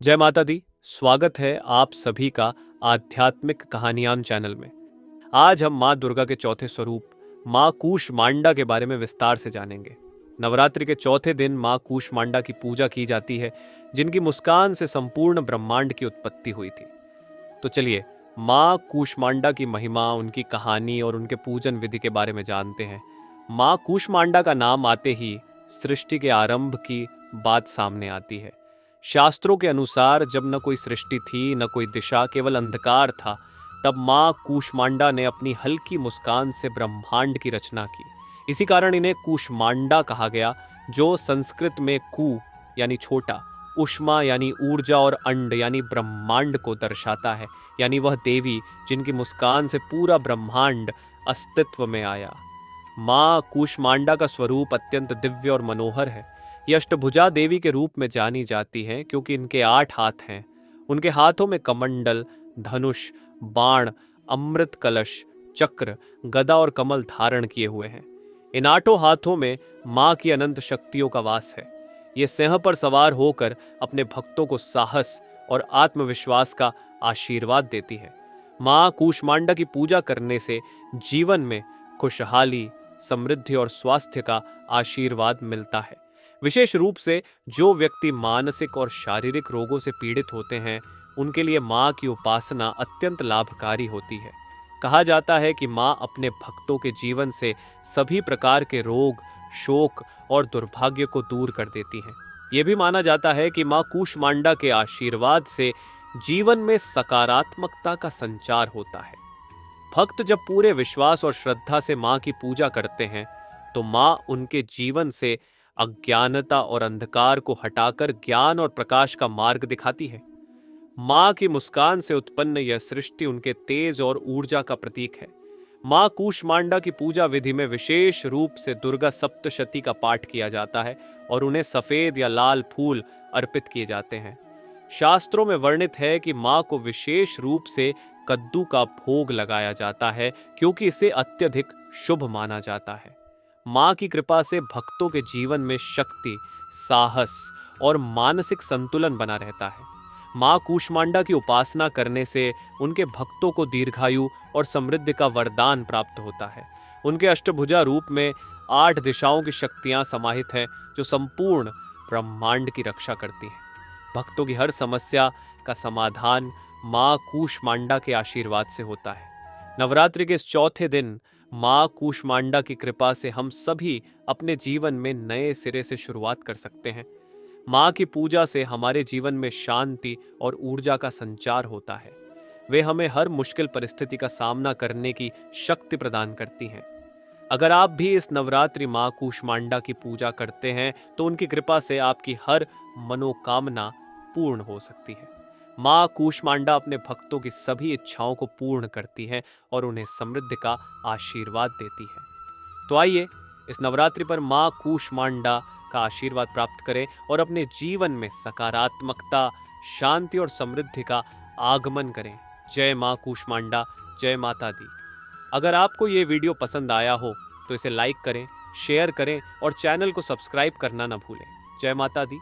जय माता दी। स्वागत है आप सभी का आध्यात्मिक कहानियान चैनल में। आज हम माँ दुर्गा के चौथे स्वरूप माँ कूष्मांडा के बारे में विस्तार से जानेंगे। नवरात्रि के चौथे दिन माँ कूष्मांडा की पूजा की जाती है, जिनकी मुस्कान से संपूर्ण ब्रह्मांड की उत्पत्ति हुई थी। तो चलिए माँ कूष्मांडा की महिमा, उनकी कहानी और उनके पूजन विधि के बारे में जानते हैं। माँ कूष्मांडा का नाम आते ही सृष्टि के आरंभ की बात सामने आती है। शास्त्रों के अनुसार जब न कोई सृष्टि थी, न कोई दिशा, केवल अंधकार था, तब माँ कूष्मांडा ने अपनी हल्की मुस्कान से ब्रह्मांड की रचना की। इसी कारण इन्हें कूष्मांडा कहा गया, जो संस्कृत में कू यानी छोटा, उष्मा यानी ऊर्जा और अंड यानी ब्रह्मांड को दर्शाता है, यानी वह देवी जिनकी मुस्कान से पूरा ब्रह्मांड अस्तित्व में आया। माँ कूष्मांडा का स्वरूप अत्यंत दिव्य और मनोहर है। ये अष्टभुजा देवी के रूप में जानी जाती हैं क्योंकि इनके 8 हाथ हैं। उनके हाथों में कमंडल, धनुष, बाण, अमृत कलश, चक्र, गदा और कमल धारण किए हुए हैं। इन 8 हाथों में माँ की अनंत शक्तियों का वास है। ये सिंह पर सवार होकर अपने भक्तों को साहस और आत्मविश्वास का आशीर्वाद देती है। माँ कूष्मांडा की पूजा करने से जीवन में खुशहाली, समृद्धि और स्वास्थ्य का आशीर्वाद मिलता है। विशेष रूप से जो व्यक्ति मानसिक और शारीरिक रोगों से पीड़ित होते हैं, उनके लिए माँ की उपासना अत्यंत लाभकारी होती है। कहा जाता है कि माँ अपने भक्तों के जीवन से सभी प्रकार के रोग, शोक और दुर्भाग्य को दूर कर देती हैं। यह भी माना जाता है कि माँ कूष्मांडा के आशीर्वाद से जीवन में सकारात्मकता का संचार होता है। भक्त जब पूरे विश्वास और श्रद्धा से माँ की पूजा करते हैं, तो माँ उनके जीवन से अज्ञानता और अंधकार को हटाकर ज्ञान और प्रकाश का मार्ग दिखाती है। माँ की मुस्कान से उत्पन्न यह सृष्टि उनके तेज और ऊर्जा का प्रतीक है। माँ कूष्मांडा की पूजा विधि में विशेष रूप से दुर्गा सप्तशती का पाठ किया जाता है और उन्हें सफेद या लाल फूल अर्पित किए जाते हैं। शास्त्रों में वर्णित है कि माँ को विशेष रूप से कद्दू का भोग लगाया जाता है क्योंकि इसे अत्यधिक शुभ माना जाता है। माँ की कृपा से भक्तों के जीवन में शक्ति, साहस और मानसिक संतुलन बना रहता है। माँ कूष्मांडा की उपासना करने से उनके भक्तों को दीर्घायु और समृद्धि का वरदान प्राप्त होता है। उनके अष्टभुजा रूप में 8 दिशाओं की शक्तियां समाहित हैं, जो संपूर्ण ब्रह्मांड की रक्षा करती हैं। भक्तों की हर समस्या का समाधान माँ कूष्मांडा के आशीर्वाद से होता है। नवरात्रि के इस चौथे दिन माँ कूष्मांडा की कृपा से हम सभी अपने जीवन में नए सिरे से शुरुआत कर सकते हैं। माँ की पूजा से हमारे जीवन में शांति और ऊर्जा का संचार होता है। वे हमें हर मुश्किल परिस्थिति का सामना करने की शक्ति प्रदान करती हैं। अगर आप भी इस नवरात्रि माँ कूष्मांडा की पूजा करते हैं, तो उनकी कृपा से आपकी हर मनोकामना पूर्ण हो सकती है। माँ कूष्मांडा अपने भक्तों की सभी इच्छाओं को पूर्ण करती है और उन्हें समृद्धि का आशीर्वाद देती है। तो आइए इस नवरात्रि पर माँ कूष्मांडा का आशीर्वाद प्राप्त करें और अपने जीवन में सकारात्मकता, शांति और समृद्धि का आगमन करें। जय माँ कूष्मांडा, जय माता दी। अगर आपको ये वीडियो पसंद आया हो तो इसे लाइक करें, शेयर करें और चैनल को सब्सक्राइब करना न भूलें। जय माता दी।